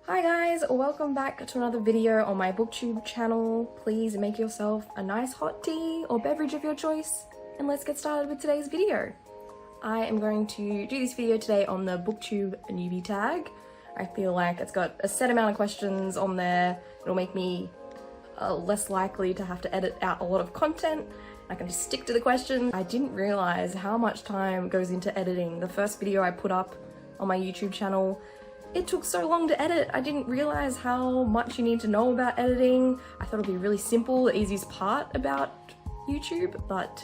Hi guys, welcome back to another video on my booktube channel. Please make yourself a nice hot tea or beverage of your choice and let's get started with today's video. I am going to do this video today on the Booktube Newbie tag. I feel like it's got a set amount of questions on there. It'll make me less likely to have to edit out a lot of content. I can just stick to the questions. I didn't realize how much time goes into editing. The first video I put up on my YouTube channel, it took so long to edit. I didn't realize how much you need to know about editing. I thought it'd be really simple, the easiest part about YouTube, but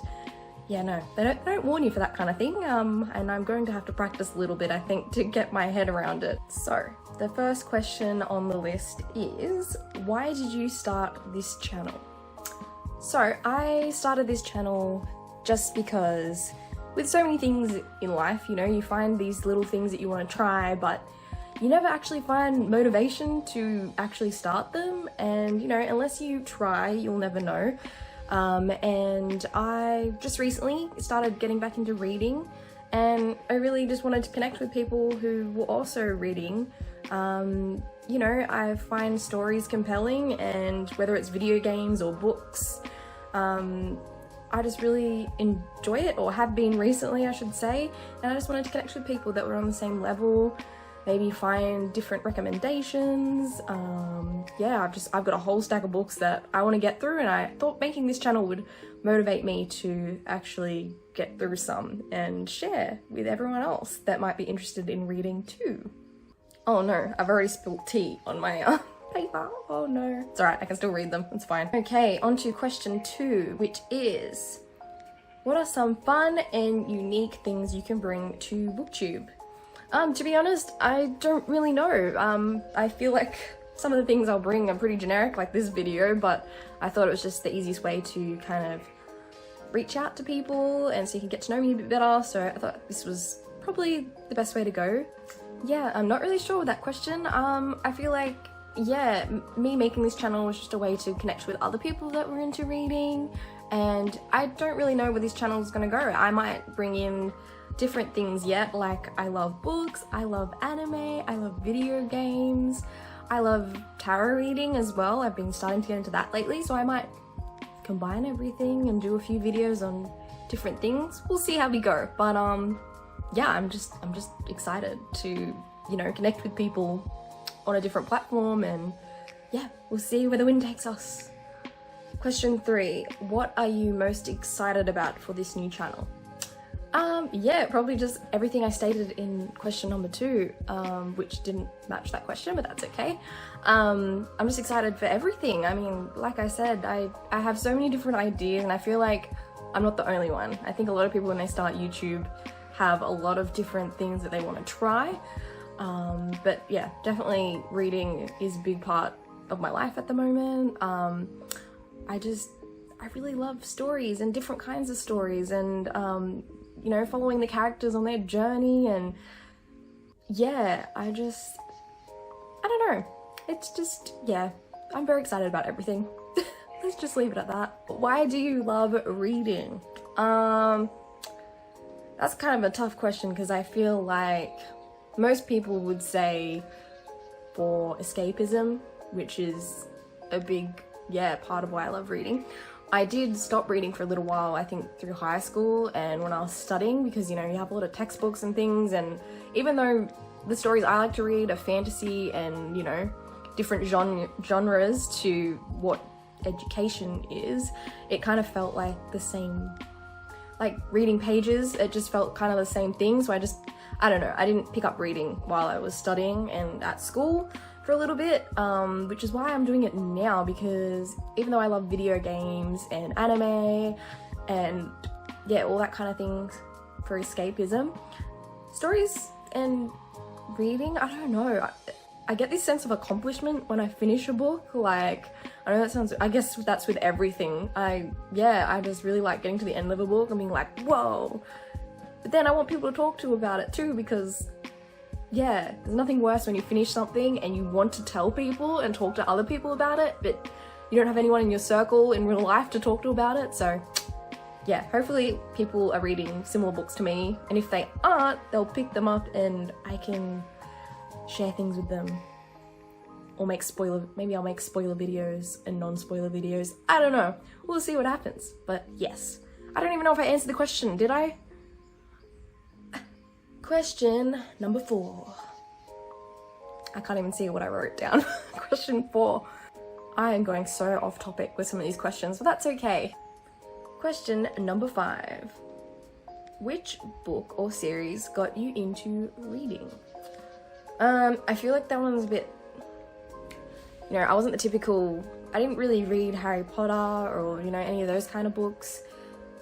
yeah, no, they don't warn you for that kind of thing. And I'm going to have to practice a little bit, I think, to get my head around it. So the first question on the list is, why did you start this channel? So I started this channel just because with so many things in life, you know, you find these little things that you want to try, but you never actually find motivation to actually start them. And, you know, unless you try, you'll never know. And I just recently started getting back into reading, and I really just wanted to connect with people who were also reading. You know, I find stories compelling, and whether it's video games or books, I just really enjoy it, or have been recently, I should say. And I just wanted to connect with people that were on the same level, maybe find different recommendations. Yeah, I've got a whole stack of books that I want to get through, and I thought making this channel would motivate me to actually get through some and share with everyone else that might be interested in reading too. Oh no, I've already spilled tea on my paper. Oh no. It's alright, I can still read them, it's fine. Okay, on to question 2, which is, what are some fun and unique things you can bring to BookTube? To be honest, I don't really know. I feel like some of the things I'll bring are pretty generic, like this video, but I thought it was just the easiest way to kind of reach out to people and so you can get to know me a bit better, so I thought this was probably the best way to go. Yeah, I'm not really sure with that question. I feel like, yeah, me making this channel was just a way to connect with other people that were into reading, and I don't really know where this channel is going to go. I might bring in different things yet, like I love books, I love anime, I love video games, I love tarot reading as well. I've been starting to get into that lately, so I might combine everything and do a few videos on different things. We'll see how we go, but yeah, I'm just excited to, you know, connect with people on a different platform, and yeah, we'll see where the wind takes us. Question 3, what are you most excited about for this new channel? Yeah, probably just everything I stated in question number 2, which didn't match that question, but that's okay. I'm just excited for everything. I mean, like I said, I have so many different ideas, and I feel like I'm not the only one. I think a lot of people when they start YouTube have a lot of different things that they want to try. But yeah, definitely reading is a big part of my life at the moment. I really love stories and different kinds of stories, and you know, following the characters on their journey, and yeah, I don't know. It's just, yeah, I'm very excited about everything. Let's just leave it at that. Why do you love reading? That's kind of a tough question, because I feel like most people would say for escapism, which is a big, yeah, part of why I love reading. I did stop reading for a little while, I think through high school and when I was studying, because, you know, you have a lot of textbooks and things, and even though the stories I like to read are fantasy and, you know, different genres to what education is, it kind of felt like the same, like reading pages, it just felt kind of the same thing. So I don't know, I didn't pick up reading while I was studying and at school for a little bit, which is why I'm doing it now, because even though I love video games and anime and yeah, all that kind of things for escapism, stories and reading, I don't know, I get this sense of accomplishment when I finish a book. Like, I know that sounds, I guess that's with everything. I just really like getting to the end of a book and being like, whoa. But then I want people to talk to about it too, because yeah, there's nothing worse when you finish something and you want to tell people and talk to other people about it, but you don't have anyone in your circle in real life to talk to about it. So yeah, hopefully people are reading similar books to me, and if they aren't, they'll pick them up and I can share things with them. or maybe I'll make spoiler videos and non-spoiler videos. I don't know. We'll see what happens. But yes. I don't even know if I answered the question, did I? Question number 4. I can't even see what I wrote down. Question 4. I am going so off topic with some of these questions, but that's okay. Question number 5. Which book or series got you into reading? I feel like that one's a bit, you know, I wasn't the typical, I didn't really read Harry Potter or, you know, any of those kind of books.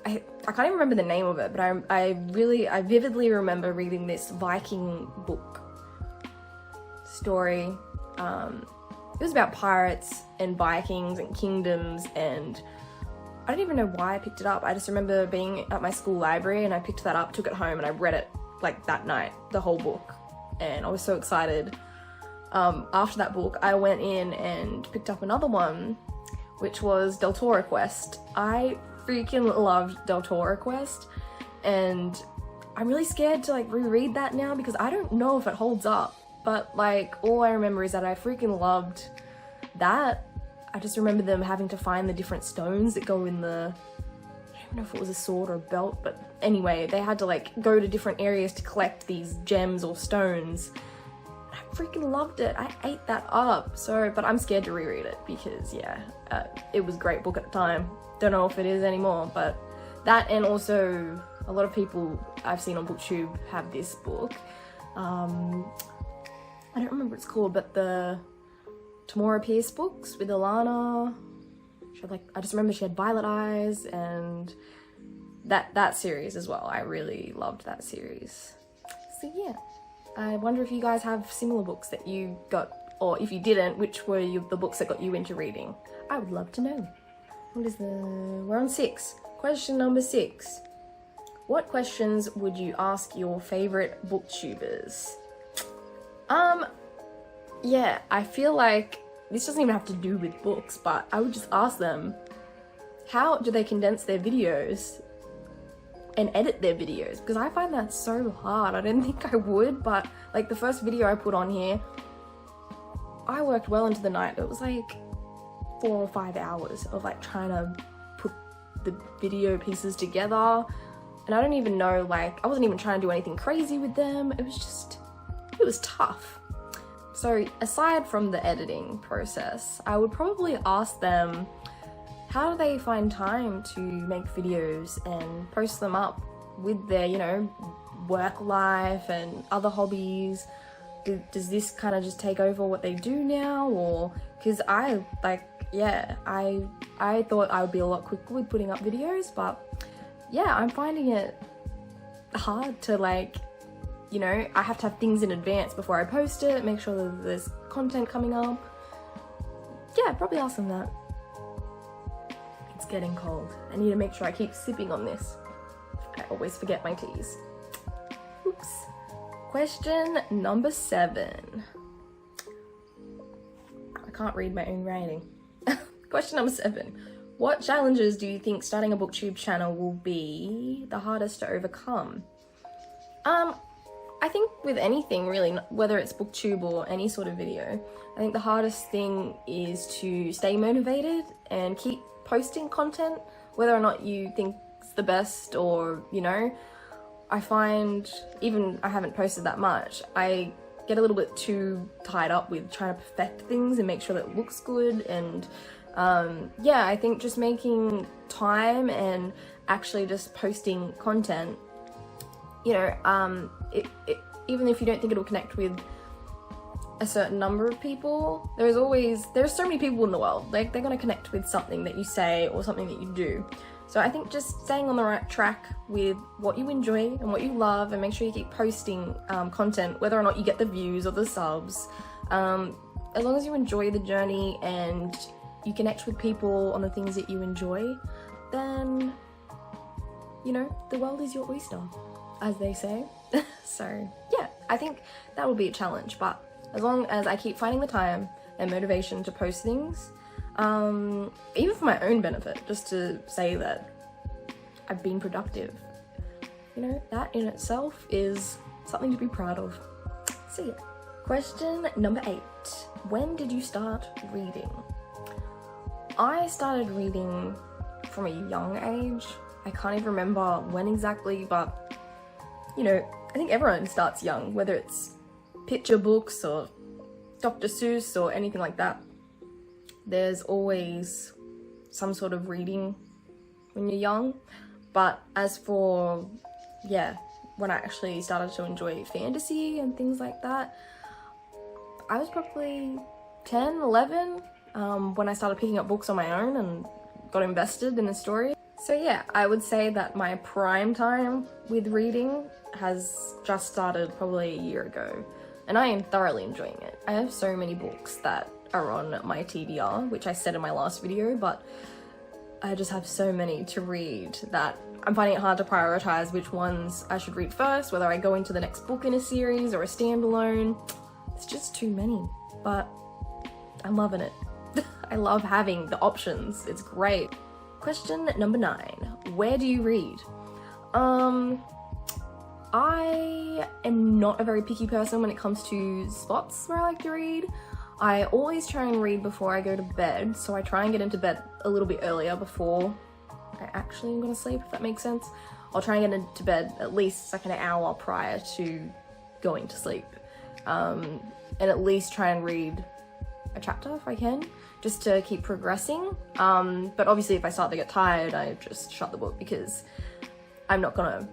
I can't even remember the name of it, but I vividly remember reading this Viking book story. It was about pirates and Vikings and kingdoms, and I don't even know why I picked it up. I just remember being at my school library and I picked that up, took it home, and I read it like that night, the whole book, and I was so excited. After that book, I went in and picked up another one, which was Del Toro Quest. I freaking loved Del Toro Quest, and I'm really scared to like reread that now because I don't know if it holds up, but like all I remember is that I freaking loved that. I just remember them having to find the different stones that go in the, I don't even know if it was a sword or a belt, but anyway, they had to like go to different areas to collect these gems or stones. I freaking loved it. I ate that up. So, but I'm scared to reread it because yeah, it was a great book at the time. Don't know if it is anymore, but that, and also a lot of people I've seen on BookTube have this book. I don't remember what it's called, but the Tamora Pierce books with Alana. She had I just remember she had violet eyes, and that series as well. I really loved that series. So yeah, I wonder if you guys have similar books that you got, or if you didn't, which were the books that got you into reading? I would love to know. We're on 6. Question number 6. What questions would you ask your favorite booktubers? Yeah, I feel like this doesn't even have to do with books, but I would just ask them, how do they condense their videos and edit their videos? Because I find that so hard. I didn't think I would, but like the first video I put on here, I worked well into the night. It was like 4 or 5 hours of like trying to put the video pieces together, and I don't even know, like I wasn't even trying to do anything crazy with them. It was tough. So aside from the editing process, I would probably ask them, how do they find time to make videos and post them up with their, you know, work life and other hobbies? Does this kind of just take over what they do now? Or because I thought I would be a lot quicker with putting up videos, but yeah, I'm finding it hard to like, you know, I have to have things in advance before I post it, make sure that there's content coming up. Yeah, probably ask them that. It's getting cold. I need to make sure I keep sipping on this. I always forget my teas. Oops. Question number 7. I can't read my own writing. Question number 7. What challenges do you think starting a BookTube channel will be the hardest to overcome? I think with anything really, whether it's BookTube or any sort of video, I think the hardest thing is to stay motivated and keep posting content, whether or not you think it's the best, or, you know, I find even I haven't posted that much, I get a little bit too tied up with trying to perfect things and make sure that it looks good. And yeah, I think just making time and actually just posting content, you know, even if you don't think it'll connect with a certain number of people, there's so many people in the world, like they're going to connect with something that you say or something that you do. So I think just staying on the right track with what you enjoy and what you love, and make sure you keep posting content, whether or not you get the views or the subs, as long as you enjoy the journey and you connect with people on the things that you enjoy, then, you know, the world is your oyster, as they say. So yeah, I think that will be a challenge, but as long as I keep finding the time and motivation to post things, even for my own benefit, just to say that I've been productive, you know, that in itself is something to be proud of. So yeah. Question number 8. when did you start reading? I started reading from a young age. I can't even remember when exactly, but you know, I think everyone starts young, whether it's picture books or Dr. Seuss or anything like that. There's always some sort of reading when you're young. But as for, yeah, when I actually started to enjoy fantasy and things like that, I was probably 10, 11 when I started picking up books on my own and got invested in the story. So yeah, I would say that my prime time with reading has just started probably a year ago, and I am thoroughly enjoying it. I have so many books that are on my TBR, which I said in my last video, but I just have so many to read that I'm finding it hard to prioritize which ones I should read first, whether I go into the next book in a series or a standalone. It's just too many, but I'm loving it. I love having the options, it's great. Question number 9, where do you read? I am not a very picky person when it comes to spots where I like to read. I always try and read before I go to bed, so I try and get into bed a little bit earlier before I actually am gonna sleep, if that makes sense. I'll try and get into bed at least like an hour prior to going to sleep. And at least try and read a chapter if I can, just to keep progressing. But obviously if I start to get tired, I just shut the book because I'm not gonna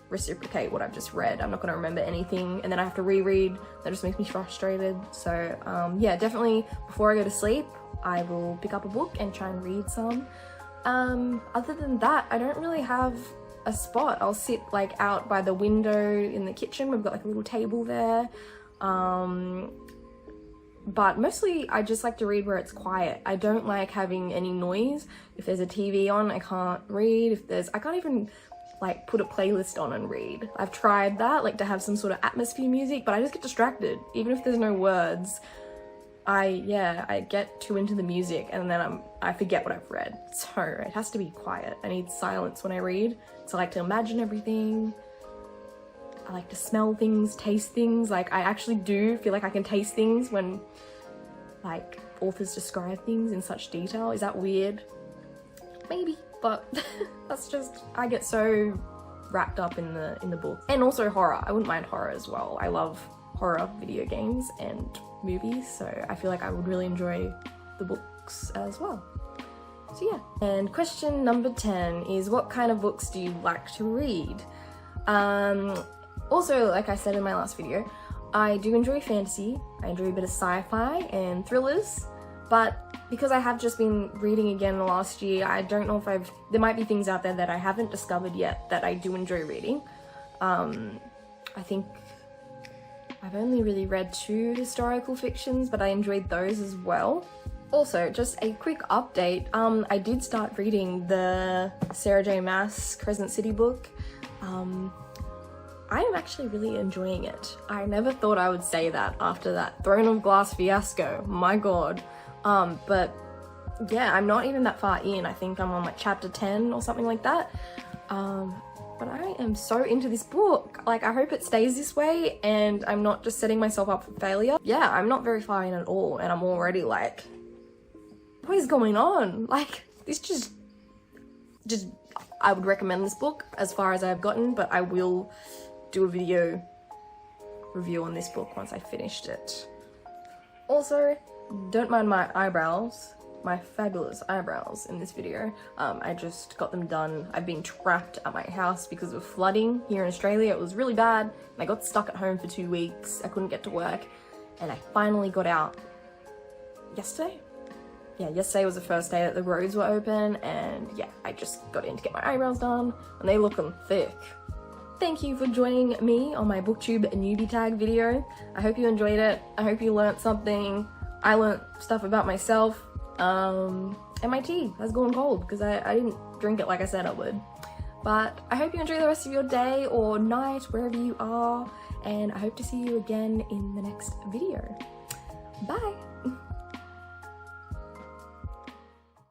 reciprocate what I've just read. I'm not gonna remember anything and then I have to reread. That just makes me frustrated. So yeah, definitely before I go to sleep, I will pick up a book and try and read some. Other than that, I don't really have a spot. I'll sit like out by the window in the kitchen. We've got like a little table there. But mostly I just like to read where it's quiet. I don't like having any noise. If there's a TV on, I can't read. I can't even like put a playlist on and read. I've tried that, like to have some sort of atmosphere music, but I just get distracted. Even if there's no words, I get too into the music and then I forget what I've read. So it has to be quiet. I need silence when I read. So I like to imagine everything. I like to smell things, taste things. Like I actually do feel like I can taste things when like authors describe things in such detail. Is that weird? Maybe, but that's just, I get so wrapped up in the book. And also horror. I wouldn't mind horror as well. I love horror video games and movies, so I feel like I would really enjoy the books as well. So yeah. And question number 10 is, what kind of books do you like to read? Also, like I said in my last video, I do enjoy fantasy. I enjoy a bit of sci-fi and thrillers, but because I have just been reading again last year, I don't know if there might be things out there that I haven't discovered yet that I do enjoy reading. I think I've only really read 2 historical fictions, but I enjoyed those as well. Also, just a quick update, I did start reading the Sarah J Maas Crescent City book. I am actually really enjoying it. I never thought I would say that after that Throne of Glass fiasco, my god. But yeah, I'm not even that far in. I think I'm on like chapter 10 or something like that. But I am so into this book. Like, I hope it stays this way and I'm not just setting myself up for failure. Yeah, I'm not very far in at all and I'm already like, what is going on? Like, this just I would recommend this book as far as I've gotten, but I will do a video review on this book once I finished it. Also, don't mind my eyebrows, my fabulous eyebrows in this video. I just got them done. I've been trapped at my house because of flooding here in Australia. It was really bad. I got stuck at home for 2 weeks. I couldn't get to work and I finally got out yesterday. Yeah, yesterday was the first day that the roads were open and yeah, I just got in to get my eyebrows done and they looking thick. Thank you for joining me on my Booktube Newbie tag video. I hope you enjoyed it. I hope you learnt something. I learnt stuff about myself. And my tea has gone cold because I didn't drink it like I said I would. But I hope you enjoy the rest of your day or night, wherever you are. And I hope to see you again in the next video. Bye!